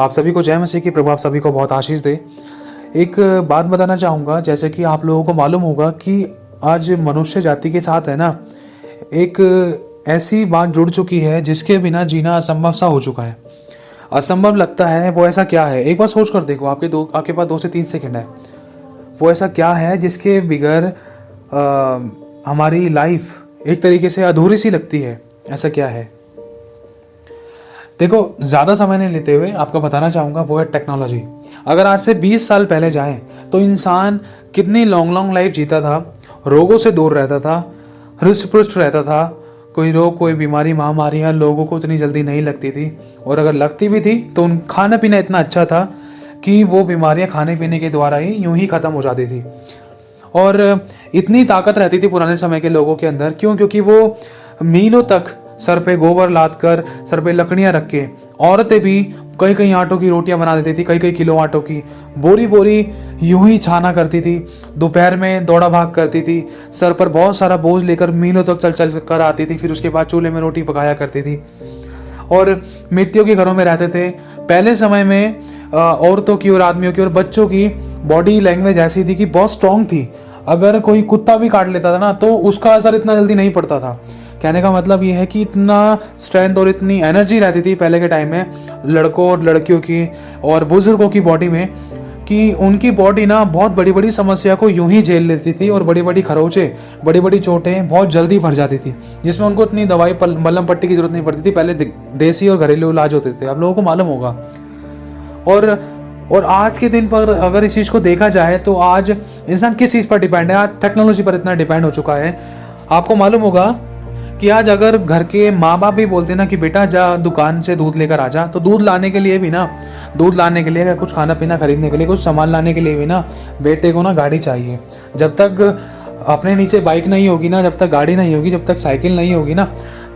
आप सभी को जय मसीह की, प्रभु आप सभी को बहुत आशीष दे। एक बात बताना चाहूँगा, जैसे कि आप लोगों को मालूम होगा कि आज मनुष्य जाति के साथ है ना, एक ऐसी बात जुड़ चुकी है जिसके बिना जीना असंभव सा हो चुका है। असंभव लगता है वो ऐसा क्या है, एक बार सोच कर देखो। आपके पास 2 से 3 सेकंड है। वो ऐसा क्या है जिसके बगैर हमारी लाइफ एक तरीके से अधूरी सी लगती है? ऐसा क्या है? देखो, ज़्यादा समय नहीं लेते हुए आपको बताना चाहूँगा, वो है टेक्नोलॉजी। अगर आज से 20 साल पहले जाएं तो इंसान कितनी लॉन्ग लाइफ जीता था, रोगों से दूर रहता था, हृष्ट पुष्ट रहता था। कोई रोग, कोई बीमारी, महामारियाँ लोगों को इतनी जल्दी नहीं लगती थी, और अगर लगती भी थी तो खाना पीना इतना अच्छा था कि वो बीमारियाँ खाने पीने के द्वारा ही यूं ही ख़त्म हो जाती थी। और इतनी ताकत रहती थी पुराने समय के लोगों के अंदर। क्यों? क्योंकि वो मीलों तक सर पे गोबर लाद कर, सर पे लकड़ियाँ रख के, औरतें भी कई कई आटों की रोटियां बना देती थी, कई कई किलो आटों की, बोरी बोरी यूं ही छाना करती थी। दोपहर में दौड़ा भाग करती थी, सर पर बहुत सारा बोझ लेकर मीलों तक चल चल कर आती थी। फिर उसके बाद चूल्हे में रोटी पकाया करती थी, और मिट्टियों के घरों में रहते थे। पहले समय में औरतों की और आदमियों की और बच्चों की बॉडी लैंग्वेज ऐसी थी कि बहुत स्ट्रांग थी। अगर कोई कुत्ता भी काट लेता था ना तो उसका असर इतना जल्दी नहीं पड़ता था। कहने का मतलब ये है कि इतना स्ट्रेंथ और इतनी एनर्जी रहती थी पहले के टाइम में लड़कों और लड़कियों की और बुजुर्गों की बॉडी में, कि उनकी बॉडी ना बहुत बड़ी बड़ी समस्या को यूं ही झेल लेती थी, और बड़ी बड़ी खरोचें, बड़ी बड़ी चोटें बहुत जल्दी भर जाती थी, जिसमें उनको इतनी दवाई मलहम पट्टी की जरूरत नहीं पड़ती थी। पहले देसी और घरेलू इलाज होते थे, आप लोगों को मालूम होगा। और आज के दिन पर अगर इस चीज़ को देखा जाए तो आज इंसान किस चीज़ पर डिपेंड है? आज टेक्नोलॉजी पर इतना डिपेंड हो चुका है। आपको मालूम होगा कि आज अगर घर के माँ बाप भी बोलते ना कि बेटा जा दुकान से दूध लेकर आ जा, तो दूध लाने के लिए भी ना, दूध लाने के लिए, कुछ खाना पीना खरीदने के लिए, कुछ सामान लाने के लिए भी ना बेटे को ना गाड़ी चाहिए। जब तक अपने नीचे बाइक नहीं होगी ना, जब तक गाड़ी नहीं होगी, जब तक साइकिल नहीं होगी ना,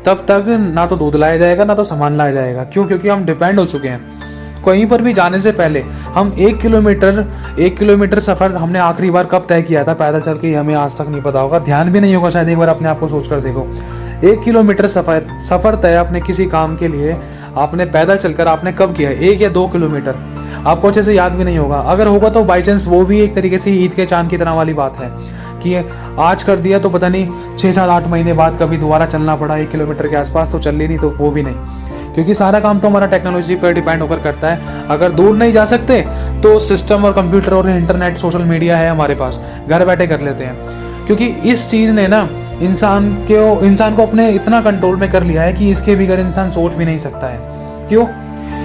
तब तक ना तो दूध लाया जाएगा ना तो सामान लाया जाएगा। क्यों? क्योंकि हम डिपेंड हो चुके हैं। कहीं पर भी जाने से पहले हम 1 किलोमीटर सफ़र हमने आखिरी बार कब तय किया था पैदल चल के, हमें आज तक नहीं पता होगा, ध्यान भी नहीं होगा शायद। एक बार अपने आप को सोच कर देखो, 1 किलोमीटर सफ़र तय अपने किसी काम के लिए आपने पैदल चलकर आपने कब किया है? 1 या 2 किलोमीटर। आपको अच्छे से याद भी नहीं होगा। अगर होगा तो बाई चांस वो भी एक तरीके से ईद के चांद की तरह वाली बात है कि आज कर दिया तो पता नहीं 6, 7, 8 महीने बाद कभी दोबारा चलना पड़ा 1 किलोमीटर के आसपास, तो चल ली नहीं तो वो भी नहीं। क्योंकि सारा काम तो हमारा टेक्नोलॉजी पर डिपेंड होकर करता है। अगर दूर नहीं जा सकते तो सिस्टम और कंप्यूटर और इंटरनेट, सोशल मीडिया है हमारे पास, घर बैठे कर लेते हैं। क्योंकि इस चीज़ ने ना इंसान को अपने इतना कंट्रोल में कर लिया है कि इसके बगैर इंसान सोच भी नहीं सकता है। क्यों?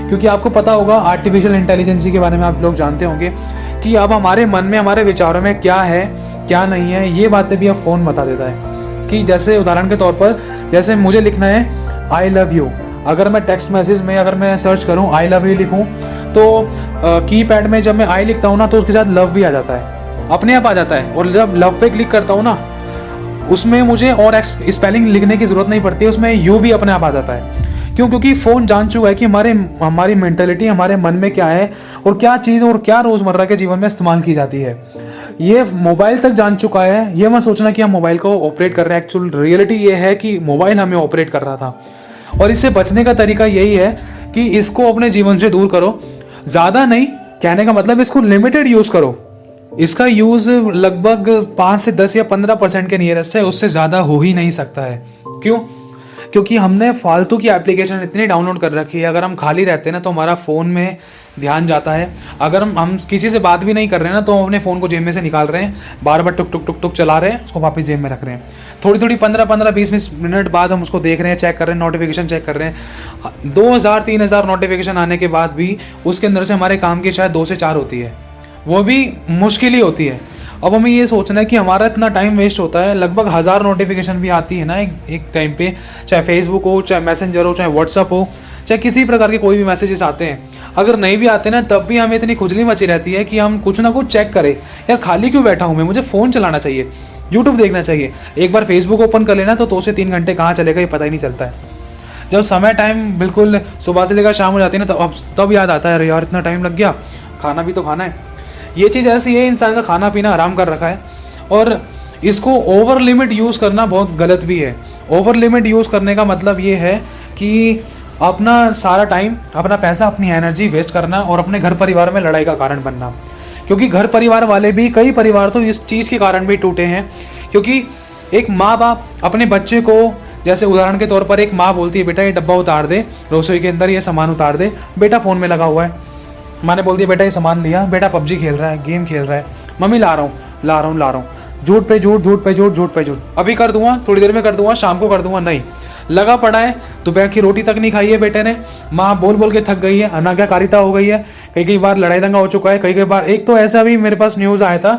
क्योंकि आपको पता होगा आर्टिफिशियल इंटेलिजेंस के बारे में आप लोग जानते होंगे कि अब हमारे मन में, हमारे विचारों में क्या है क्या नहीं है, ये बातें भी अब फ़ोन बता देता है। कि जैसे उदाहरण के तौर पर, जैसे मुझे लिखना है आई लव यू, अगर मैं टेक्स्ट मैसेज में अगर मैं सर्च करूं आई लव यू लिखूं, तो कीपैड में जब मैं आई लिखता हूं ना तो उसके साथ लव भी आ जाता है, अपने आप आ जाता है। और जब लव पे क्लिक करता हूं ना, उसमें मुझे और स्पेलिंग लिखने की जरूरत नहीं पड़ती है, उसमें यू भी अपने आप आ जाता है। क्यों? क्योंकि फ़ोन जान चुका है कि हमारी मेंटेलिटी, हमारे मन में क्या है और क्या चीज़ और क्या रोज़मर्रा के जीवन में इस्तेमाल की जाती है, ये मोबाइल तक जान चुका है। ये मत सोचना कि हम मोबाइल को ऑपरेट कर रहे हैं, एक्चुअल रियलिटी ये है कि मोबाइल हमें ऑपरेट कर रहा था। और इससे बचने का तरीका यही है कि इसको अपने जीवन से दूर करो। ज़्यादा नहीं, कहने का मतलब इसको लिमिटेड यूज़ करो। इसका यूज़ लगभग 5 से 10 या 15% के नियरेस्ट है, उससे ज़्यादा हो ही नहीं सकता है। क्यों? क्योंकि हमने फालतू की एप्लीकेशन इतनी डाउनलोड कर रखी है। अगर हम खाली रहते हैं ना तो हमारा फ़ोन में ध्यान जाता है। अगर हम किसी से बात भी नहीं कर रहे हैं ना तो हम अपने फ़ोन को जेब में से निकाल रहे हैं, बार बार टुक टुक टुक टुक चला रहे हैं, उसको वापस जेब में रख रहे हैं। थोड़ी थोड़ी 15-15, 20-20 मिनट बाद हम उसको देख रहे हैं, चेक कर रहे हैं, नोटिफिकेशन चेक कर रहे हैं। 2000-3000 नोटिफिकेशन आने के बाद भी उसके अंदर से हमारे काम की शायद 2 से 4 होती है, वो भी मुश्किल ही होती है। अब हमें ये सोचना है कि हमारा इतना टाइम वेस्ट होता है। लगभग 1000 नोटिफिकेशन भी आती है ना एक टाइम पे, चाहे फेसबुक हो, चाहे मैसेंजर हो, चाहे व्हाट्सअप हो, चाहे किसी प्रकार के कोई भी मैसेजेस आते हैं। अगर नहीं भी आते ना तब भी हमें इतनी खुजली मची रहती है कि हम कुछ ना कुछ चेक करें। यार खाली क्यों बैठा हूँ मैं, मुझे फ़ोन चलाना चाहिए, यूट्यूब देखना चाहिए। एक बार फेसबुक ओपन कर लेना तो 2 से 3 घंटे कहाँ चलेगा ये पता ही नहीं चलता है। जब समय टाइम बिल्कुल सुबह से लेकर शाम हो जाती है ना तब याद आता है अरे यार इतना टाइम लग गया, खाना भी तो खाना है। ये चीज़ ऐसी है, इंसान का खाना पीना हराम कर रखा है। और इसको ओवर लिमिट यूज़ करना बहुत गलत भी है। ओवर लिमिट यूज़ करने का मतलब ये है कि अपना सारा टाइम, अपना पैसा, अपनी एनर्जी वेस्ट करना और अपने घर परिवार में लड़ाई का कारण बनना। क्योंकि घर परिवार वाले भी, कई परिवार तो इस चीज़ के कारण भी टूटे हैं, क्योंकि एक माँ बाप अपने बच्चे को, जैसे उदाहरण के तौर पर एक माँ बोलती है बेटा ये डब्बा उतार दे, रसोई के अंदर ये सामान उतार दे, बेटा फ़ोन में लगा हुआ है। माँ ने बोल दिया बेटा ये सामान लिया, बेटा पबजी खेल रहा है, गेम खेल रहा है, मम्मी ला रहा हूँ, झूठ पे झूठ, झूठ पे झूठ, झूठ पे झूठ, अभी कर दूंगा, थोड़ी देर में कर दूंगा, शाम को कर दूंगा, नहीं, लगा पड़ा है। दोपहर की रोटी तक नहीं खाई है बेटे ने, माँ बोल बोल के थक गई है, अनाज्ञाकारिता हो गई है, कई बार लड़ाई दंगा हो चुका है, कई बार। एक तो ऐसा भी मेरे पास न्यूज़ आया था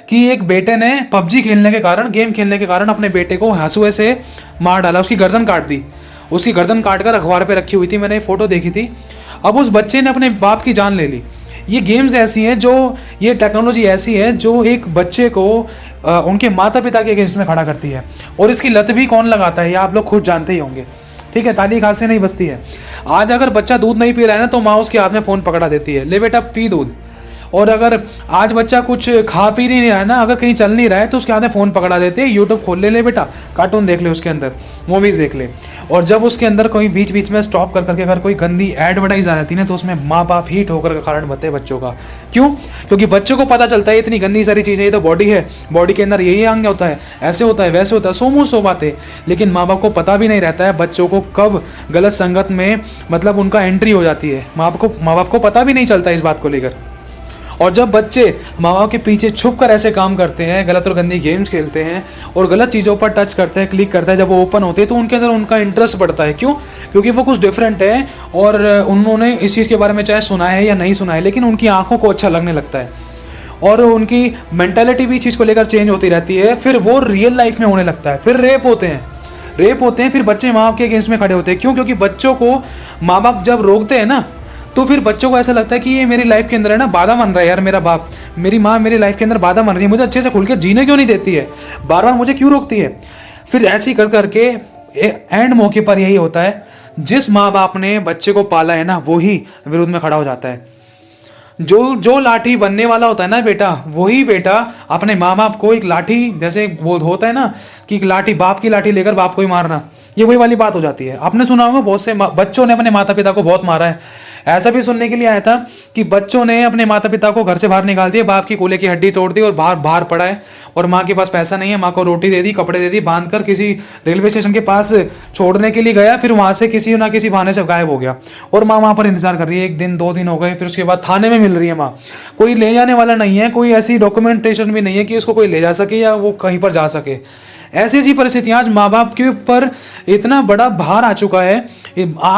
कि एक बेटे ने पबजी खेलने के कारण, गेम खेलने के कारण अपने बेटे को हंसुए से मार डाला, उसकी गर्दन काट दी, उसकी गर्दन काट कर अखबार पर रखी हुई थी, मैंने फोटो देखी थी। अब उस बच्चे ने अपने बाप की जान ले ली। ये गेम्स ऐसी हैं, जो ये टेक्नोलॉजी ऐसी है जो एक बच्चे को उनके माता पिता के अगेंस्ट में खड़ा करती है। और इसकी लत भी कौन लगाता है, ये आप लोग खुद जानते ही होंगे, ठीक है। ताली घास से नहीं बसती है। आज अगर बच्चा दूध नहीं पी रहा है ना, तो माँ उसके हाथ में फ़ोन पकड़ा देती है, ले बेटा पी दूध। और अगर आज बच्चा कुछ खा पी नहीं रहा है ना, अगर कहीं चल नहीं रहा है, तो उसके हाथ में फ़ोन पकड़ा देते हैं, यूट्यूब खोल ले बेटा, कार्टून देख ले, उसके अंदर मूवीज़ देख ले। और जब उसके अंदर कोई बीच बीच में स्टॉप कर करके अगर कोई गंदी एडवर्टाइज आ जाती है ना, तो उसमें माँ बाप ही ठोकर का कारण बनते हैं बच्चों का। क्यों? क्योंकि बच्चों को पता चलता है इतनी गंदी सारी चीज़ें, ये तो बॉडी है, बॉडी के अंदर यही अंग होता है, ऐसे होता है, वैसे होता है, सो मुँह सो बातें। लेकिन माँ बाप को पता भी नहीं रहता है बच्चों को कब गलत संगत में मतलब उनका एंट्री हो जाती है। माँ बाप को पता भी नहीं चलता इस बात को लेकर। और जब बच्चे माँ बाप के पीछे छुप कर ऐसे काम करते हैं, गलत और गंदी गेम्स खेलते हैं और गलत चीज़ों पर टच करते हैं, क्लिक करते हैं, जब वो ओपन होते हैं तो उनके अंदर उनका इंटरेस्ट बढ़ता है। क्यों? क्योंकि वो कुछ डिफरेंट है और उन्होंने इस चीज़ के बारे में चाहे सुना है या नहीं सुना है, लेकिन उनकी आंखों को अच्छा लगने लगता है और उनकी मेंटालिटी भी चीज़ को लेकर चेंज होती रहती है। फिर वो रियल लाइफ में होने लगता है, फिर रेप होते हैं, फिर बच्चे माँ बाप के अगेंस्ट में खड़े होते हैं। क्यों? क्योंकि बच्चों को माँ बाप जब रोकते हैं ना, तो फिर बच्चों को ऐसा लगता है कि ये मेरी लाइफ के अंदर है ना बाधा बन रहा है, यार मेरा बाप, मेरी माँ मेरी लाइफ के अंदर बाधा बन रही है, मुझे अच्छे से खुल के जीने क्यों नहीं देती है, बार बार मुझे क्यों रोकती है। फिर ऐसे ही कर करके एंड मौके पर यही होता है, जिस माँ बाप ने बच्चे को पाला है ना, वो ही विरोध में खड़ा हो जाता है। जो लाठी बनने वाला होता है ना बेटा, वही बेटा अपने माँ बाप को एक लाठी, जैसे वो होता है ना कि लाठी, बाप की लाठी लेकर बाप को ही मारना, ये वही वाली बात हो जाती है। आपने सुना होगा बहुत से बच्चों ने अपने माता पिता को बहुत मारा है। ऐसा भी सुनने के लिए आया था कि बच्चों ने अपने माता पिता को घर से बाहर निकाल दिया, बाप की कूल्हे की हड्डी तोड़ दी और बाहर पड़ा है, और माँ के पास पैसा नहीं है, माँ को रोटी दे दी, कपड़े दे दी, बांध कर किसी रेलवे स्टेशन के पास छोड़ने के लिए गया, फिर वहां से किसी ना किसी बहाने से गायब हो गया और माँ वहां पर इंतजार कर रही है, 1 दिन 2 दिन हो गए, फिर उसके बाद थाने में मिल रही है माँ। कोई ले जाने वाला नहीं है, कोई ऐसी डॉक्यूमेंटेशन भी नहीं है कि उसको कोई ले जा सके या वो कहीं पर जा सके। ऐसी परिस्थितियां आज माँ बाप के ऊपर इतना बड़ा भार आ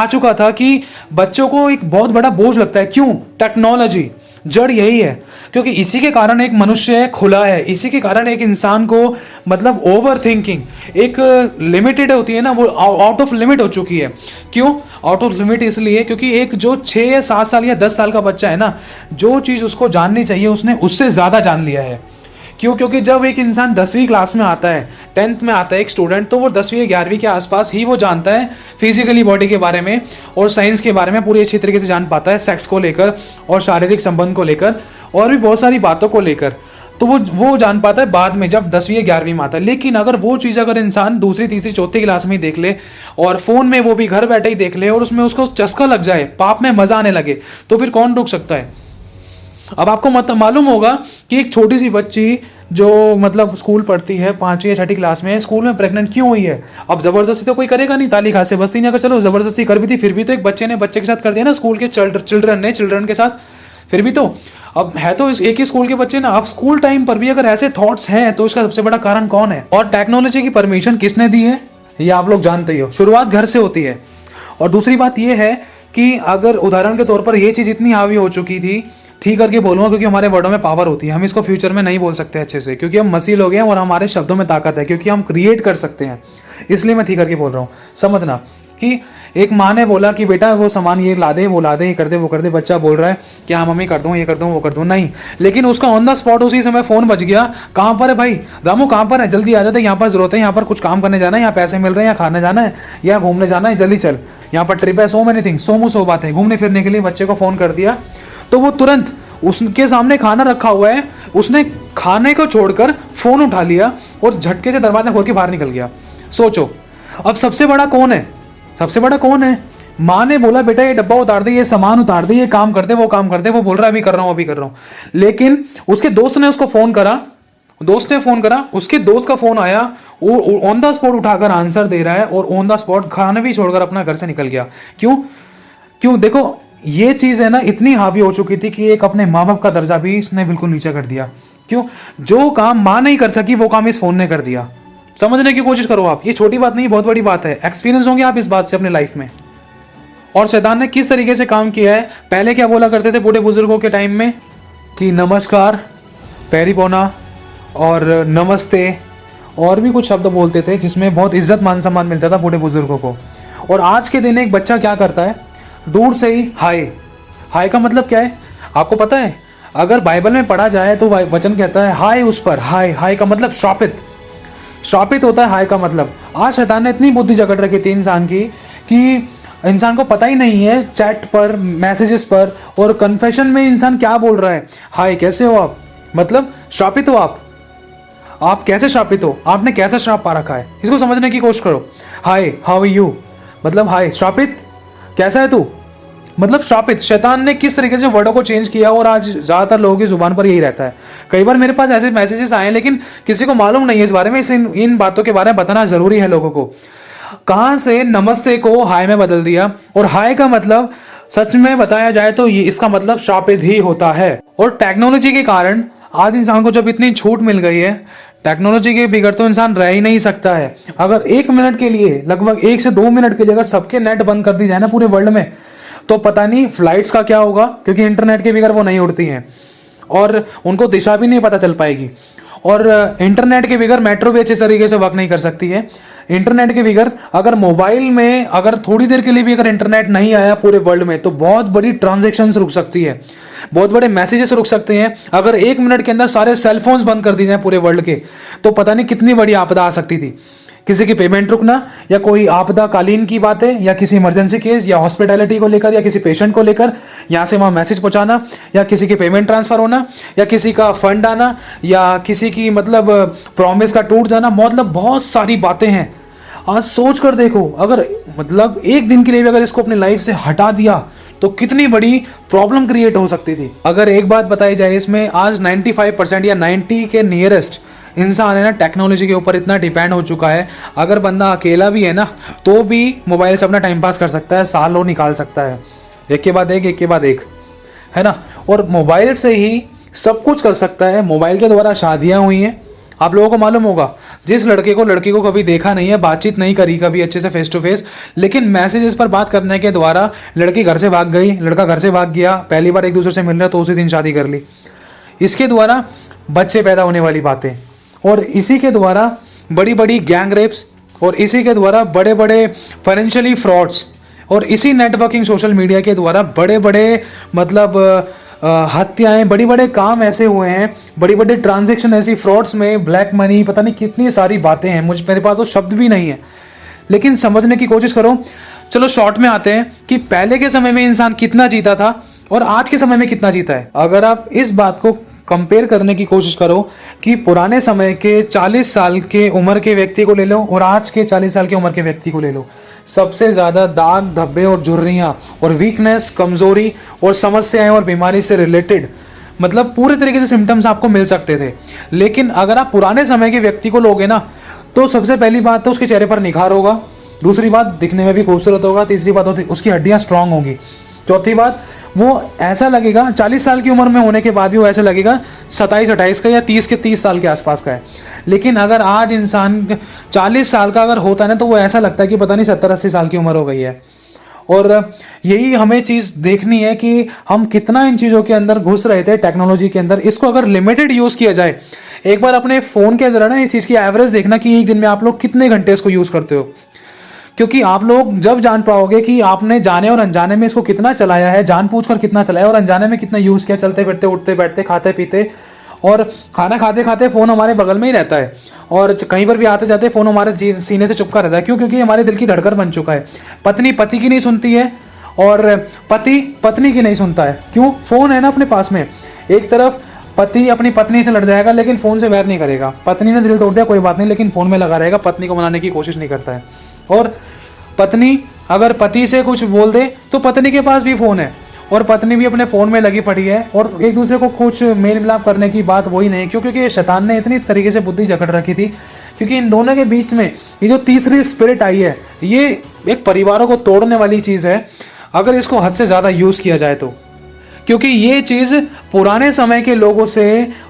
चुका था कि बच्चों को एक बहुत बड़ा बोझ लगता है। क्यों? टेक्नोलॉजी, जड़ यही है, क्योंकि इसी के कारण एक मनुष्य खुला है, इसी के कारण एक इंसान को मतलब ओवर थिंकिंग एक लिमिटेड होती है ना, वो आउट ऑफ लिमिट हो चुकी है। क्यों आउट ऑफ लिमिट? इसलिए क्योंकि एक जो 6 या 7 साल या 10 साल का बच्चा है ना, जो चीज़ उसको जाननी चाहिए उसने उससे ज़्यादा जान लिया है। क्यों? क्योंकि जब एक इंसान 10वीं क्लास में आता है, 10th में आता है एक स्टूडेंट, तो वो 10वीं या 11वीं के आसपास ही वो जानता है फिजिकली बॉडी के बारे में और साइंस के बारे में पूरी अच्छी तरीके से जान पाता है, सेक्स को लेकर और शारीरिक संबंध को लेकर और भी बहुत सारी बातों को लेकर। तो वो जान पाता है बाद में, जब 10वीं या 11वीं में आता है। लेकिन अगर वो चीज़ अगर इंसान 2री, 3री, 4थी क्लास में ही देख ले और फ़ोन में वो भी घर बैठे ही देख ले और उसमें उसको चस्का लग जाए, पाप में मज़ा आने लगे, तो फिर कौन रोक सकता है? अब आपको मालूम होगा कि एक छोटी सी बच्ची जो मतलब स्कूल पढ़ती है 5वीं या 6ठी क्लास में, स्कूल में प्रेग्नेंट क्यों हुई है? अब जबरदस्ती तो कोई करेगा नहीं, ताली घास से बसती नहीं। अगर चलो जबरदस्ती कर भी थी, फिर भी तो एक बच्चे के साथ कर दिया ना, स्कूल के चिल्ड्रन के साथ, फिर भी तो अब है तो एक ही स्कूल के बच्चे ना। अब स्कूल टाइम पर भी अगर ऐसे थॉट्स हैं तो इसका सबसे बड़ा कारण कौन है? और टेक्नोलॉजी की परमिशन किसने दी है, ये आप लोग जानते ही हो। शुरुआत घर से होती है। और दूसरी बात यह है कि अगर उदाहरण के तौर पर यह चीज़ इतनी हावी हो चुकी थी करके बोलूँगा, क्योंकि हमारे वर्डों में पावर होती है, हम इसको फ्यूचर में नहीं बोल सकते अच्छे से, क्योंकि हम मसीह लोग हैं और हमारे शब्दों में ताकत है, क्योंकि हम क्रिएट कर सकते हैं, इसलिए मैं थी करके बोल रहा हूँ। समझना कि एक माँ ने बोला कि बेटा वो सामान ये ला दे, वो ला दे, ये कर दे, वो कर दे। बच्चा बोल रहा है कि हाँ मम्मी कर दूँ, ये कर दूँ, वो कर दूँ, नहीं। लेकिन उसका ऑन द स्पॉट उसी समय फ़ोन बज गया, कहाँ पर है भाई रामू, कहाँ पर है, जल्दी आ जाते, यहाँ पर ज़रूरत है, यहाँ पर कुछ काम करने जाना है, यहाँ पैसे मिल रहे हैं, यहाँ खाने जाना है, यहाँ घूमने जाना है, जल्दी चल, यहाँ पर ट्रिप है, सो मेनी थिंग्स, सो बात है, घूमने फिरने के लिए बच्चे को फ़ोन कर दिया। तो वो तुरंत, उसके सामने खाना रखा हुआ है, उसने खाने को छोड़कर फ़ोन उठा लिया और झटके से दरवाज़ा खोल के बाहर निकल गया। सोचो अब सबसे बड़ा कौन है? सबसे बड़ा कौन है? माँ ने बोला बेटा ये डब्बा उतार दे, ये सामान उतार दे, ये काम कर दे, वो काम कर दे, वो बोल रहा है अभी कर रहा हूँ अभी कर रहा हूँ। लेकिन उसके दोस्त ने उसको फोन करा, दोस्त ने फोन करा, उसके दोस्त का फोन आया, वो ऑन द स्पॉट उठाकर आंसर दे रहा है और ऑन द स्पॉट खाना भी छोड़कर अपना घर से निकल गया। क्यों? क्यों? देखो ये चीज है ना इतनी हावी हो चुकी थी कि एक अपने माँ बाप का दर्जा भी इसने बिल्कुल नीचे कर दिया। क्यों? जो काम माँ नहीं कर सकी वो काम इस फोन ने कर दिया। समझने की कोशिश करो आप, ये छोटी बात नहीं, बहुत बड़ी बात है। एक्सपीरियंस होंगे आप इस बात से अपने लाइफ में। और शैतान ने किस तरीके से काम किया है। पहले क्या बोला करते थे बूढ़े बुजुर्गों के टाइम में कि नमस्कार, पैरी पौना और नमस्ते, और भी कुछ शब्द बोलते थे जिसमें बहुत इज्जत मान सम्मान मिलता था बूढ़े बुजुर्गों को। और आज के दिन एक बच्चा क्या करता है, दूर से ही हाय। हाय का मतलब क्या है आपको पता है? अगर बाइबल में पढ़ा जाए तो वचन कहता है हाय उस पर। हाय, हाय का मतलब श्रापित, श्रापित होता है हाय का मतलब। आज शैतान ने इतनी बुद्धि जकड़ रखी थी इंसान की कि इंसान को पता ही नहीं है चैट पर, मैसेजेस पर और कन्फेशन में इंसान क्या बोल रहा है। हाय कैसे हो आप, मतलब श्रापित हो आप कैसे श्रापित हो, आपने कैसा श्राप पा रखा है, इसको समझने की कोशिश करो। हाय हाउ आर यू, मतलब हाय श्रापित, कैसा है तू, मतलब श्रापित। शैतान ने किस तरीके से वर्डों को चेंज किया और आज ज्यादातर लोगों की जुबान पर यही रहता है। कई बार मेरे पास ऐसे मैसेजेस आए लेकिन किसी को मालूम नहीं है इस बारे में, इन बातों के बारे में बताना जरूरी है लोगों को। कहां से नमस्ते को हाय में बदल दिया, और हाय का मतलब सच में बताया जाए तो ये इसका मतलब श्रापित ही होता है। और टेक्नोलॉजी के कारण आज इंसान को जब इतनी छूट मिल गई है, टेक्नोलॉजी के बिगड़ तो इंसान रह ही नहीं सकता है। अगर 1 मिनट के लिए, लगभग 1 से 2 मिनट के लिए अगर सबके नेट बंद कर दी जाए ना पूरे वर्ल्ड में, तो पता नहीं फ्लाइट्स का क्या होगा, क्योंकि इंटरनेट के बिगड़ वो नहीं उड़ती हैं और उनको दिशा भी नहीं पता चल पाएगी। और इंटरनेट के बिगड़ मेट्रो भी अच्छे तरीके से वर्क नहीं कर सकती है। इंटरनेट के बिगड़ अगर मोबाइल में अगर थोड़ी देर के लिए भी अगर इंटरनेट नहीं आया पूरे वर्ल्ड में, तो बहुत बड़ी ट्रांजैक्शंस रुक सकती है, बहुत बड़े मैसेजेस रुक सकते हैं। अगर 1 मिनट के अंदर सारे सेलफोन्स बंद कर दिए जाए पूरे वर्ल्ड के, तो पता नहीं कितनी बड़ी आपदा आ सकती थी। किसी की पेमेंट रुकना, या कोई आपदाकालीन की बातें, या किसी इमरजेंसी केस, या हॉस्पिटैलिटी को लेकर, या किसी पेशेंट को लेकर यहाँ से वहाँ मैसेज पहुंचाना, या किसी की पेमेंट ट्रांसफर होना, या किसी का फंड आना, या किसी की मतलब प्रॉमिस का टूट जाना, मतलब बहुत सारी बातें हैं। आज सोच कर देखो, अगर मतलब 1 दिन के लिए भी अगर इसको अपनी लाइफ से हटा दिया तो कितनी बड़ी प्रॉब्लम क्रिएट हो सकती थी। अगर एक बात बताई जाए इसमें, आज 95% या 90 के नियरेस्ट इंसान है ना टेक्नोलॉजी के ऊपर इतना डिपेंड हो चुका है। अगर बंदा अकेला भी है ना तो भी मोबाइल से अपना टाइम पास कर सकता है, सालों निकाल सकता है, एक के बाद एक, है ना। और मोबाइल से ही सब कुछ कर सकता है। मोबाइल के द्वारा शादियां हुई हैं, आप लोगों को मालूम होगा। जिस लड़की को कभी देखा नहीं है, बातचीत नहीं करी कभी अच्छे से फेस टू फेस, लेकिन मैसेजेस पर बात करने के द्वारा लड़की घर से भाग गई, लड़का घर से भाग गया, पहली बार एक दूसरे से मिल रहा तो उसी दिन शादी कर ली। इसके द्वारा बच्चे पैदा होने वाली बातें, और इसी के द्वारा बड़ी बड़ी गैंग रेप्स, और इसी के द्वारा बड़े बड़े फाइनेंशियली फ्रॉड्स, और इसी नेटवर्किंग सोशल मीडिया के द्वारा बड़े बड़े मतलब हत्याएं, बड़े बड़े काम ऐसे हुए हैं, बड़ी बड़ी ट्रांजैक्शन ऐसी फ्रॉड्स में, ब्लैक मनी, पता नहीं कितनी सारी बातें हैं। मेरे पास तो शब्द भी नहीं है, लेकिन समझने की कोशिश करो। चलो शॉर्ट में आते हैं कि पहले के समय में इंसान कितना जीता था और आज के समय में कितना जीता है। अगर आप इस बात को कंपेयर करने की कोशिश करो कि पुराने समय के 40 साल के उम्र के व्यक्ति को ले लो और आज के 40 साल की उम्र के व्यक्ति को ले लो, सबसे ज़्यादा दाग धब्बे और झुर्रियाँ और वीकनेस, कमज़ोरी और समस्याएं और बीमारी से रिलेटेड मतलब पूरे तरीके से सिम्टम्स आपको मिल सकते थे। लेकिन अगर आप पुराने समय के व्यक्ति को लोगे ना, तो सबसे पहली बात तो उसके चेहरे पर निखार होगा, दूसरी बात दिखने में भी खूबसूरत होगा, तीसरी बात उसकी हड्डियाँ स्ट्रांग होंगी, चौथी बात वो ऐसा लगेगा 40 साल की उम्र में होने के बाद भी वो ऐसा लगेगा 27-28 का या 30 साल के आसपास का है। लेकिन अगर आज इंसान 40 साल का अगर होता है ना, तो वो ऐसा लगता है कि पता नहीं 70-80 साल की उम्र हो गई है। और यही हमें चीज़ देखनी है कि हम कितना इन चीज़ों के अंदर घुस रहे थे टेक्नोलॉजी के अंदर। इसको अगर लिमिटेड यूज़ किया जाए, एक बार अपने फ़ोन के अंदर ना इस चीज़ की एवरेज देखना कि एक दिन में आप लोग कितने घंटे इसको यूज़ करते हो, क्योंकि आप लोग जब जान पाओगे कि आपने जाने और अनजाने में इसको कितना चलाया है, जानबूझकर कितना चलाया और अनजाने में कितना यूज़ किया, चलते फिरते, उठते बैठते, खाते पीते और खाना खाते खाते फ़ोन हमारे बगल में ही रहता है, और कहीं पर भी आते जाते फ़ोन हमारे सीने से चुपका रहता है। क्यों? क्योंकि हमारे दिल की धड़कन बन चुका है। पत्नी पति की नहीं सुनती है और पति पत्नी की नहीं सुनता है। क्यों? फ़ोन है ना अपने पास में। एक तरफ पति अपनी पत्नी से लड़ जाएगा लेकिन फ़ोन से वैर नहीं करेगा, पत्नी ने दिल तोड़ दिया कोई बात नहीं, लेकिन फ़ोन में लगा रहेगा, पत्नी को मनाने की कोशिश नहीं करता है। और पत्नी अगर पति से कुछ बोल दे तो पत्नी के पास भी फ़ोन है और पत्नी भी अपने फ़ोन में लगी पड़ी है और एक दूसरे को कुछ मेल मिलाप करने की बात वही नहीं। क्यों? क्योंकि शैतान ने इतनी तरीके से बुद्धि जकड़ रखी थी, क्योंकि इन दोनों के बीच में ये जो तीसरी स्पिरिट आई है, ये एक परिवारों को तोड़ने वाली चीज़ है अगर इसको हद से ज़्यादा यूज़ किया जाए तो। क्योंकि ये चीज़ पुराने समय के लोगों से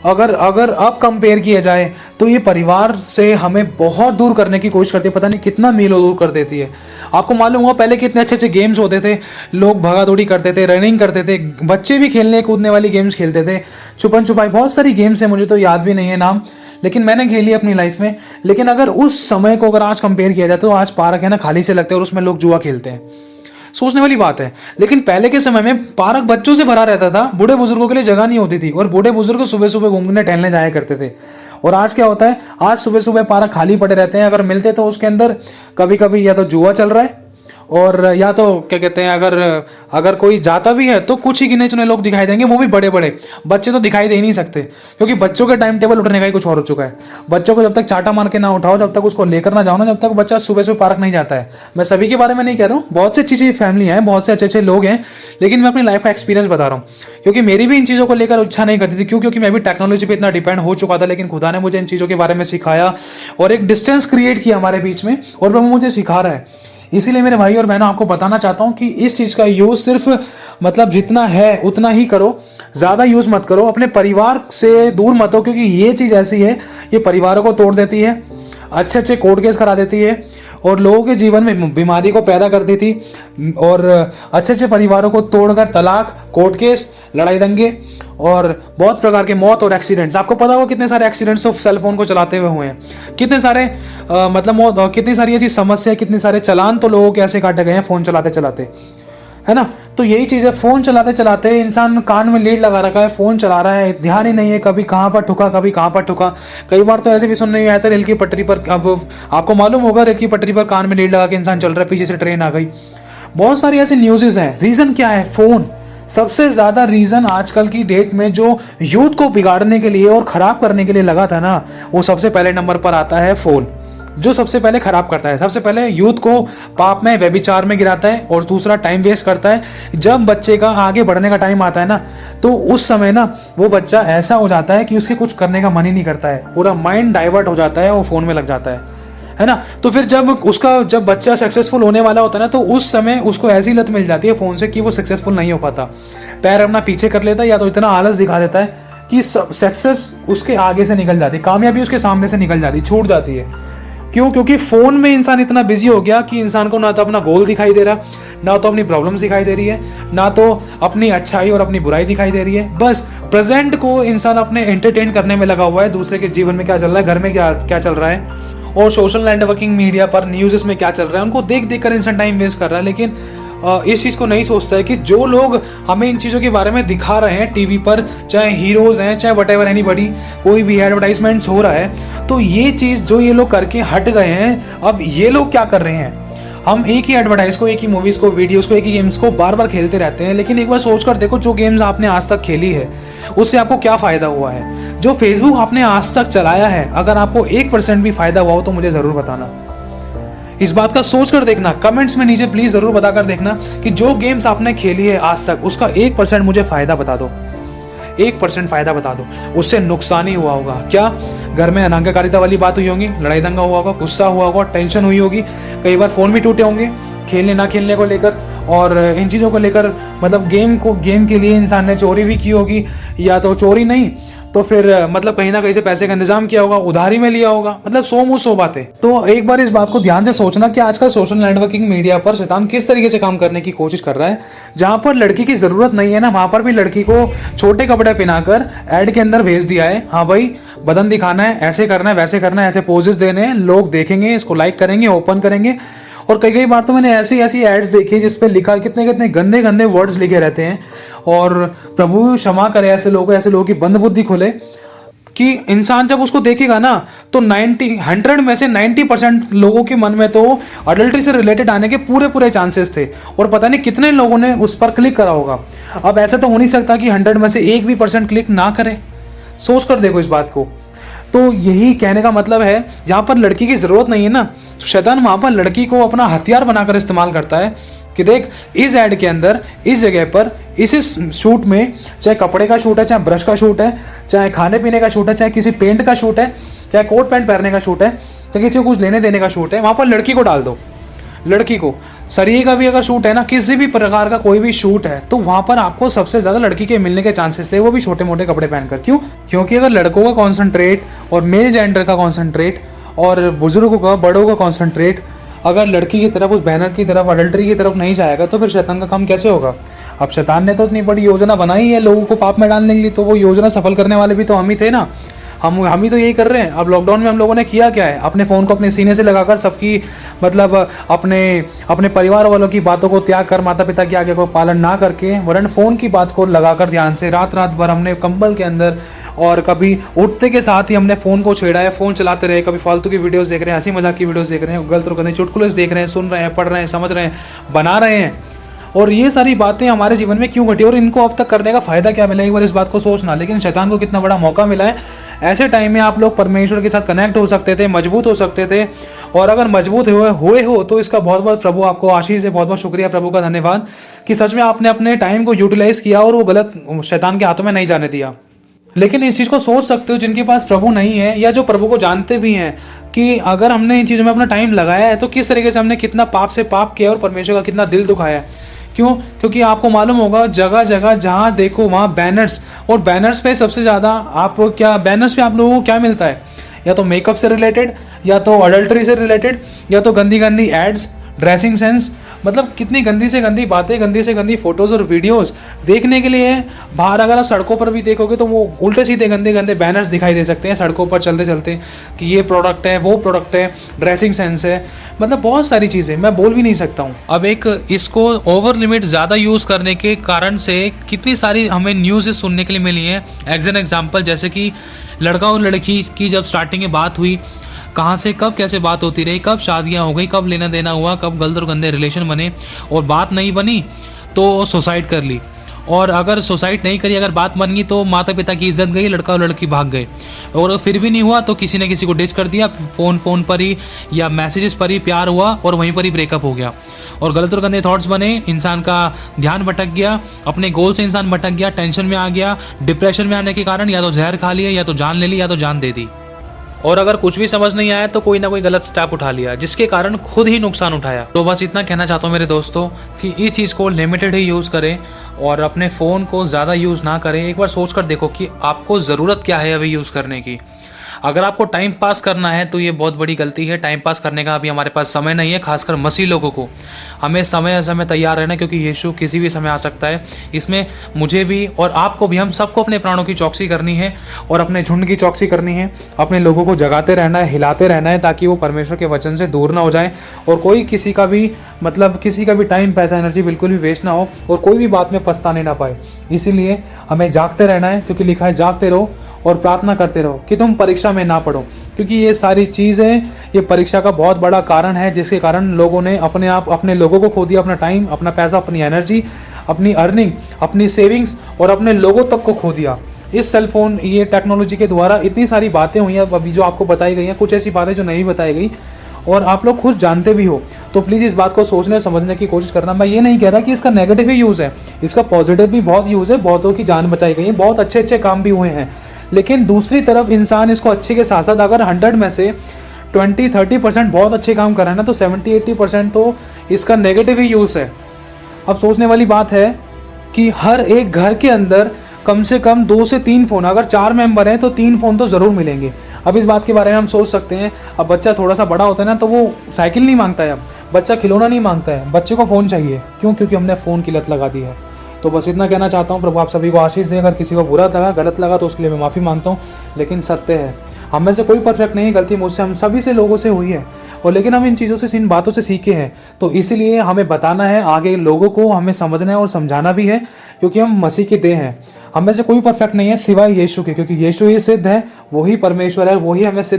अगर अब कंपेयर किया जाए तो ये परिवार से हमें बहुत दूर करने की कोशिश करती है, पता नहीं कितना मीलों दूर कर देती है। आपको मालूम होगा पहले कितने अच्छे अच्छे गेम्स होते थे, लोग भगा दौड़ी करते थे, रनिंग करते थे, बच्चे भी खेलने कूदने वाली गेम्स खेलते थे, छुपन छुपाई, बहुत सारी गेम्स हैं, मुझे तो याद भी नहीं है नाम, लेकिन मैंने खेली अपनी लाइफ में। लेकिन अगर उस समय को अगर आज कंपेयर किया जाए तो आज पार्क है ना खाली से लगते हैं और उसमें लोग जुआ खेलते हैं। सोचने वाली बात है। लेकिन पहले के समय में पार्क बच्चों से भरा रहता था, बूढ़े बुजुर्गों के लिए जगह नहीं होती थी और बूढ़े बुजुर्ग सुबह सुबह घूमने टहलने जाया करते थे। और आज क्या होता है, आज सुबह सुबह पार्क खाली पड़े रहते हैं, अगर मिलते तो उसके अंदर कभी कभी या तो जुआ चल रहा है और या तो क्या कहते हैं, अगर कोई जाता भी है तो कुछ ही गिने चुने लोग दिखाई देंगे, वो भी बड़े बड़े। बच्चे तो दिखाई दे ही नहीं सकते, क्योंकि बच्चों के टाइम टेबल उठने का ही कुछ और हो चुका है। बच्चों को जब तक चाटा मार के ना उठाओ, जब तक उसको लेकर ना जाओ ना, जब तक बच्चा सुबह सुबह पार्क नहीं जाता है। मैं सभी के बारे में नहीं कह रहा हूँ, बहुत से अच्छी फैमिली है, बहुत से अच्छे अच्छे लोग हैं, लेकिन मैं अपनी लाइफ का एक्सपीरियंस बता रहा हूँ। क्योंकि मेरी भी इन चीज़ों को लेकर इच्छा नहीं करती थी, क्यों? क्योंकि मैं भी टेक्नोलॉजी पे इतना डिपेंड हो चुका था, लेकिन खुदा ने मुझे इन चीज़ों के बारे में सिखाया और एक डिस्टेंस क्रिएट किया हमारे बीच में, और वो मुझे सिखा रहा है। इसीलिए मेरे भाई और बहनों, आपको बताना चाहता हूं कि इस चीज़ का यूज़ सिर्फ मतलब जितना है उतना ही करो, ज़्यादा यूज़ मत करो, अपने परिवार से दूर मत हो, क्योंकि ये चीज़ ऐसी है, ये परिवारों को तोड़ देती है, अच्छे अच्छे कोर्ट केस करा देती है और लोगों के जीवन में बीमारी को पैदा कर देती, और अच्छे अच्छे परिवारों को तोड़कर तलाक, कोर्ट केस, लड़ाई दंगे और बहुत प्रकार के मौत और एक्सीडेंट्स। आपको पता होगा कितने सारे एक्सीडेंट्स तो सेल फोन को चलाते हुए हुए हैं, कितने सारे मतलब मौत, कितनी सारी ऐसी समस्या, कितने सारे चलान तो लोगों के ऐसे काटे गए हैं फ़ोन चलाते चलाते, है ना। तो यही चीज़ है, फ़ोन चलाते चलाते इंसान कान में लीड लगा रखा है, फ़ोन चला रहा है, ध्यान ही नहीं है, कभी कहाँ पर ठुका, कभी कहाँ पर ठुका। कई बार तो ऐसे भी सुनने में आया था रेल की पटरी पर, अब आपको मालूम होगा रेल की पटरी पर कान में लीड लगा के इंसान चल रहा है, पीछे से ट्रेन आ गई। बहुत सारी ऐसी न्यूज़ हैं। रीज़न क्या है? फ़ोन। सबसे ज़्यादा रीज़न आजकल की डेट में जो यूथ को बिगाड़ने के लिए और ख़राब करने के लिए लगा था ना, वो सबसे पहले नंबर पर आता है फ़ोन, जो सबसे पहले खराब करता है। सबसे पहले यूथ को पाप में, व्यभिचार में गिराता है, और दूसरा टाइम वेस्ट करता है। जब बच्चे का आगे बढ़ने का टाइम आता है ना, तो उस समय ना वो बच्चा ऐसा हो जाता है कि उसके कुछ करने का मन ही नहीं करता है, पूरा माइंड डाइवर्ट हो जाता है, वो फ़ोन में लग जाता है ना। तो फिर जब बच्चा सक्सेसफुल होने वाला होता है ना, तो उस समय उसको ऐसी लत मिल जाती है फ़ोन से कि वो सक्सेसफुल नहीं हो पाता, पैर अपना पीछे कर लेता है, या तो इतना आलस दिखा देता है कि सक्सेस उसके आगे से निकल जाती है, कामयाबी उसके सामने से निकल जाती है, छूट जाती है। क्यों? क्योंकि फ़ोन में इंसान इतना बिजी हो गया कि इंसान को ना तो अपना गोल दिखाई दे रहा, ना तो अपनी प्रॉब्लम्स दिखाई दे रही है, ना तो अपनी अच्छाई और अपनी बुराई दिखाई दे रही है। बस प्रेजेंट को इंसान अपने एंटरटेन करने में लगा हुआ है, दूसरे के जीवन में क्या चल रहा है, घर में क्या चल रहा है, और सोशल नेटवर्किंग मीडिया पर न्यूज़ में क्या चल रहा है, उनको देख देख कर इंसान टाइम वेस्ट कर रहा है। लेकिन इस चीज़ को नहीं सोचता है कि जो लोग हमें इन चीज़ों के बारे में दिखा रहे हैं टीवी पर, चाहे हीरोज़ हैं, चाहे वट एवर एनीबॉडी, कोई भी एडवर्टाइजमेंट्स हो रहा है, तो ये चीज़ जो ये लोग करके हट गए हैं, अब ये लोग क्या कर रहे हैं, हम एक ही एडवर्टाइज को, एक ही मूवीज़ को, वीडियोस को, एक ही गेम्स को बार बार खेलते रहते हैं। लेकिन एक बार सोच कर देखो, जो गेम्स आपने आज तक खेली है उससे आपको क्या फ़ायदा हुआ है? जो फेसबुक आपने आज तक चलाया है, अगर आपको 1% भी फ़ायदा हुआ हो तो मुझे ज़रूर बताना। इस बात का सोच कर देखना, कमेंट्स में नीचे प्लीज़ ज़रूर बता कर देखना कि जो गेम्स आपने खेली है आज तक, उसका 1% मुझे फ़ायदा बता दो, 1% फ़ायदा बता दो। उससे नुकसान ही हुआ होगा क्या? घर में अनाज्ञाकारिता वाली बात हुई होगी, लड़ाई दंगा हुआ होगा, गुस्सा हुआ होगा, टेंशन हुई होगी, कई बार फ़ोन भी टूटे होंगे खेलने ना खेलने को लेकर, और इन चीज़ों को लेकर, मतलब गेम के लिए इंसान ने चोरी भी की होगी, या तो चोरी नहीं तो फिर मतलब कहीं ना कहीं से पैसे का इंतजाम किया होगा, उधारी में लिया होगा, मतलब 100 मुँह 100 बातें। तो एक बार इस बात को ध्यान से सोचना कि आजकल सोशल नेटवर्किंग मीडिया पर शैतान किस तरीके से काम करने की कोशिश कर रहा है। जहां पर लड़की की ज़रूरत नहीं है ना, वहां पर भी लड़की को छोटे कपड़े पहनाकर ऐड के अंदर भेज दिया है। हाँ भाई, बदन दिखाना है, ऐसे करना है, वैसे करना है, ऐसे पोजेस देने हैं, लोग देखेंगे, इसको लाइक करेंगे, ओपन करेंगे। और कई बार तो मैंने ऐसी एड्स देखी जिसपे लिखा, कितने गंदे गंदे वर्ड्स लिखे रहते हैं। और प्रभु क्षमा करे ऐसे लोगों की बंद बुद्धि खुले कि इंसान जब उसको देखेगा ना, तो 100 में से 90% लोगों के मन में तो अडल्ट्री से रिलेटेड आने के पूरे चांसेस थे, और पता नहीं कितने लोगों ने उस पर क्लिक करा होगा। अब ऐसा तो हो नहीं सकता कि 100 में से 1% क्लिक ना करें। सोच कर देखो इस बात को। तो यही कहने का मतलब है, जहाँ पर लड़की की ज़रूरत नहीं है ना, तो शैतान वहाँ पर लड़की को अपना हथियार बनाकर इस्तेमाल करता है कि देख इस ऐड के अंदर, इस जगह पर, इस शूट में, चाहे कपड़े का शूट है, चाहे ब्रश का शूट है, चाहे खाने पीने का शूट है, चाहे किसी पेंट का शूट है, चाहे कोट पैंट पहनने का शूट है, चाहे किसी को कुछ लेने देने का शूट है, वहाँ पर लड़की को डाल दो। लड़की को सरिये का भी अगर शूट है ना, किसी भी प्रकार का कोई भी शूट है, तो वहां पर आपको सबसे ज्यादा लड़की के मिलने के चांसेस थे, वो भी छोटे मोटे कपड़े पहनकर। क्यों? क्योंकि अगर लड़कों का कॉन्सेंट्रेट और मेल जेंडर का कॉन्सेंट्रेट और बुजुर्गों का, बड़ों का कॉन्सेंट्रेट अगर लड़की की तरफ, उस बैनर की तरफ, अडल्ट्री की तरफ नहीं जाएगा, तो फिर शैतान का काम कैसे होगा? अब शैतान ने तो इतनी बड़ी योजना बनाई है लोगों को पाप में डालने के लिए, तो वो योजना सफल करने वाले भी तो हम ही थे ना। हम ही तो यही कर रहे हैं। अब लॉकडाउन में हम लोगों ने किया क्या है? अपने फ़ोन को अपने सीने से लगाकर सबकी, मतलब अपने परिवार वालों की बातों को त्याग कर, माता पिता की आज्ञा को पालन ना करके, वरन फ़ोन की बात को लगाकर ध्यान से रात भर हमने कंबल के अंदर और कभी उठते के साथ ही हमने फ़ोन को छेड़ा है, फ़ोन चलाते रहे, कभी फालतू की वीडियोस देख रहे हैं, हंसी मजाक की वीडियोस देख रहे हैं, गलत और गंदे चुटकुले देख रहे हैं, सुन रहे हैं, पढ़ रहे हैं, समझ रहे हैं, बना रहे हैं। और ये सारी बातें हमारे जीवन में क्यों घटी और इनको अब तक करने का फ़ायदा क्या मिला? एक बार इस बात को सोचना। लेकिन शैतान को कितना बड़ा मौका मिला है। ऐसे टाइम में आप लोग परमेश्वर के साथ कनेक्ट हो सकते थे, मजबूत हो सकते थे। और अगर मजबूत हुए हो तो इसका बहुत बहुत प्रभु आपको आशीष है, बहुत बहुत शुक्रिया प्रभु का, धन्यवाद कि सच में आपने अपने टाइम को यूटिलाइज किया और वो गलत शैतान के हाथों में नहीं जाने दिया। लेकिन इस चीज़ को सोच सकते हो जिनके पास प्रभु नहीं है, या जो प्रभु को जानते भी हैं, कि अगर हमने इन चीज़ों में अपना टाइम लगाया है तो किस तरीके से हमने कितना पाप से पाप किया और परमेश्वर का कितना दिल दुखाया है। क्यों? क्योंकि आपको मालूम होगा जगह जगह जहाँ देखो वहाँ बैनर्स, और बैनर्स पे सबसे ज़्यादा बैनर्स पे आप लोगों को क्या मिलता है? या तो मेकअप से रिलेटेड, या तो अडल्ट्री से रिलेटेड, या तो गंदी गंदी एड्स, ड्रेसिंग सेंस, मतलब कितनी गंदी से गंदी बातें, गंदी से गंदी फोटोज़ और वीडियोस देखने के लिए। बाहर अगर आप सड़कों पर भी देखोगे तो वो उल्टे सीधे गंदे गंदे बैनर्स दिखाई दे सकते हैं सड़कों पर चलते चलते, कि ये प्रोडक्ट है, वो प्रोडक्ट है, ड्रेसिंग सेंस है, मतलब बहुत सारी चीज़ें मैं बोल भी नहीं सकता हूँ। अब एक इसको ओवर लिमिट ज़्यादा यूज़ करने के कारण से कितनी सारी हमें न्यूज़ सुनने के लिए मिली है। एज एन एग्जाम्पल, जैसे कि लड़का और लड़की की जब स्टार्टिंग में बात हुई, कहाँ से कब कैसे बात होती रही, कब शादियाँ हो गई, कब लेना देना हुआ, कब गलत और गंदे रिलेशन बने, और बात नहीं बनी तो सुसाइड कर ली, और अगर सुसाइड नहीं करी, अगर बात बन गई तो माता पिता की इज्जत गई, लड़का और लड़की भाग गए, और फिर भी नहीं हुआ तो किसी ने किसी को डिच कर दिया, फ़ोन पर ही या मैसेजेस पर ही प्यार हुआ और वहीं पर ही ब्रेकअप हो गया, और गलत और गंदे थॉट्स बने, इंसान का ध्यान भटक गया, अपने गोल से इंसान भटक गया, टेंशन में आ गया, डिप्रेशन में आने के कारण या तो जहर खा लिया, या तो जान ले ली, या तो जान दे दी। और अगर कुछ भी समझ नहीं आया तो कोई ना कोई गलत स्टेप उठा लिया, जिसके कारण खुद ही नुकसान उठाया। तो बस इतना कहना चाहता हूँ मेरे दोस्तों कि इस चीज़ को लिमिटेड ही यूज़ करें और अपने फ़ोन को ज़्यादा यूज़ ना करें। एक बार सोच कर देखो कि आपको ज़रूरत क्या है अभी यूज़ करने की। अगर आपको टाइम पास करना है तो ये बहुत बड़ी गलती है। टाइम पास करने का अभी हमारे पास समय नहीं है, खासकर मसीह लोगों को। हमें समय समय तैयार रहना, क्योंकि यीशु किसी भी समय आ सकता है। इसमें मुझे भी और आपको भी, हम सबको अपने प्राणों की चौकसी करनी है और अपने झुंड की चौकसी करनी है। अपने लोगों को जगाते रहना है, हिलाते रहना है, ताकि वो परमेश्वर के वचन से दूर ना हो जाए और कोई किसी का भी टाइम, पैसा, एनर्जी बिल्कुल भी वेस्ट ना हो और कोई भी बात में पछताने ना पाए। इसीलिए हमें जागते रहना है, क्योंकि लिखा है जागते रहो और प्रार्थना करते रहो कि तुम परीक्षा में ना पढ़ो। क्योंकि ये सारी चीज़ें, ये परीक्षा का बहुत बड़ा कारण है, जिसके कारण लोगों ने अपने लोगों को खो दिया, अपना टाइम, अपना पैसा, अपनी एनर्जी, अपनी अर्निंग, अपनी सेविंग्स और अपने लोगों तक को खो दिया। इस सेल फोन, ये टेक्नोलॉजी के द्वारा इतनी सारी बातें हुई हैं अभी जो आपको बताई गई हैं, कुछ ऐसी बातें जो नहीं बताई गई और आप लोग खुद जानते भी हो। तो प्लीज़ इस बात को सोचने समझने की कोशिश करना। मैं ये नहीं कह रहा कि इसका नेगेटिव ही यूज़ है, इसका पॉजिटिव भी बहुत यूज़ है, बहुतों की जान बचाई गई है, बहुत अच्छे अच्छे काम भी हुए हैं। लेकिन दूसरी तरफ इंसान इसको अच्छे के साथ साथ अगर 100 में से 20-30% बहुत अच्छे काम कर रहा है ना, तो 70-80% तो इसका नेगेटिव ही यूज़ है। अब सोचने वाली बात है कि हर एक घर के अंदर कम से कम 2 से 3 फ़ोन, अगर 4 मेंबर हैं तो 3 फ़ोन तो ज़रूर मिलेंगे। अब इस बात के बारे में हम सोच सकते हैं। अब बच्चा थोड़ा सा बड़ा होता है ना, तो वो साइकिल नहीं मांगता है, अब बच्चा खिलौना नहीं मांगता है, बच्चे को फ़ोन चाहिए। क्यों? क्योंकि हमने फ़ोन की लत लगा दी है। तो बस इतना कहना चाहता हूँ, प्रभु आप सभी को आशीष दे। अगर किसी को बुरा लगा, गलत लगा, तो उसके लिए मैं माफ़ी मांगता हूँ। लेकिन सत्य है, हम में से कोई परफेक्ट नहीं है, गलती मुझसे, हम सभी से, लोगों से हुई है। और लेकिन हम इन चीज़ों से, इन बातों से सीखे हैं, तो इसीलिए हमें बताना है आगे लोगों को, हमें समझना है और समझाना भी है, क्योंकि हम मसीह के देह हैं। हम में से कोई परफेक्ट नहीं है सिवाय यीशु के, क्योंकि यीशु ही सिद्ध है, वही परमेश्वर है, वही हमें सिद्ध